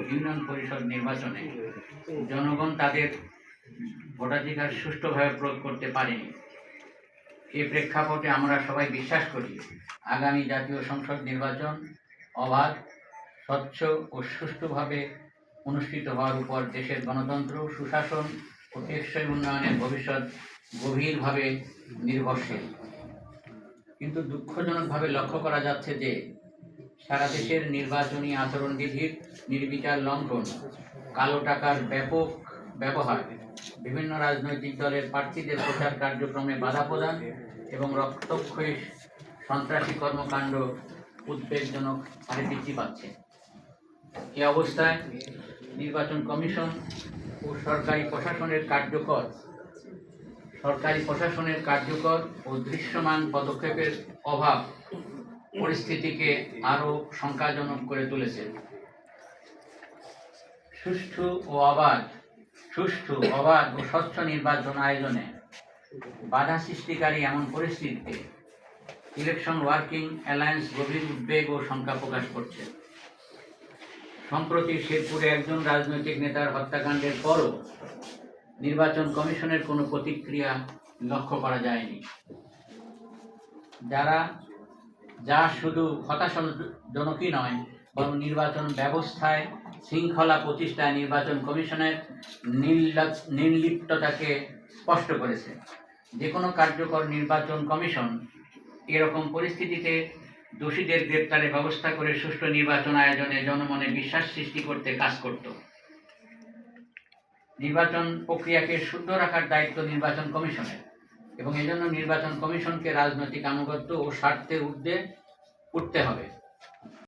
Union পরিষদ নির্বাচনে জনগণ তাদের ভোটাধিকার সুষ্ঠুভাবে প্রয়োগ করতে পারেনি। এই প্রেক্ষাপটে আমরা সবাই বিশ্বাস করি আগামী জাতীয় সংসদ নির্বাচন অবাধ, স্বচ্ছ ও সুষ্ঠুভাবে অনুষ্ঠিত হওয়ার উপর দেশের গণতন্ত্র, সুশাসন ও টেকসই উন্নয়নের ভবিষ্যৎ গভীরভাবে নির্ভরশীল। কিন্তু দুঃখজনকভাবে লক্ষ্য করা যাচ্ছে যে সারা দেশের নির্বাচনী আচরণবিধির নির্বিচার লঙ্ঘন, কালো টাকার ব্যাপক ব্যবহার, বিভিন্ন রাজনৈতিক দলের প্রার্থীদের প্রচার কার্যক্রমে বাধা প্রদান এবং রক্তক্ষয়ী সন্ত্রাসী কর্মকাণ্ড উদ্বেগজনক হারে বৃদ্ধি পাচ্ছে। এ অবস্থায় নির্বাচন কমিশন ও সরকারি প্রশাসনের কার্যকর ও দৃশ্যমান পদক্ষেপের অভাব পরিস্থিতিকে আরও শঙ্কাজনক করে তুলেছে। সুষ্ঠু অবাধ ও স্বচ্ছ নির্বাচন আয়োজনে বাধা সৃষ্টিকারী এমন পরিস্থিতিতে ইলেকশন ওয়ার্কিং অ্যালায়েন্স গভীর উদ্বেগ ও শঙ্কা প্রকাশ করছে। সম্প্রতি শেরপুরে একজন রাজনৈতিক নেতার হত্যাকাণ্ডের পরও নির্বাচন কমিশনের কোনো প্রতিক্রিয়া লক্ষ্য করা যায়নি, যা শুধু হতাশাজনকই নয়, বরং নির্বাচন ব্যবস্থায় শৃঙ্খলা প্রতিষ্ঠায় নির্বাচন কমিশনের নির্লিপ্ততাকে স্পষ্ট করেছে। যে কোনো কার্যকর নির্বাচন কমিশন এরকম পরিস্থিতিতে দোষীদের গ্রেপ্তারের ব্যবস্থা করে সুষ্ঠু নির্বাচন আয়োজনে জনমনে বিশ্বাস সৃষ্টি করতে কাজ করত। নির্বাচন প্রক্রিয়াকে শুদ্ধ রাখার দায়িত্ব নির্বাচন কমিশনের এবং এজন্য নির্বাচন কমিশনকে রাজনৈতিক আনুগত্য ও স্বার্থের ঊর্ধ্বে উঠতে হবে।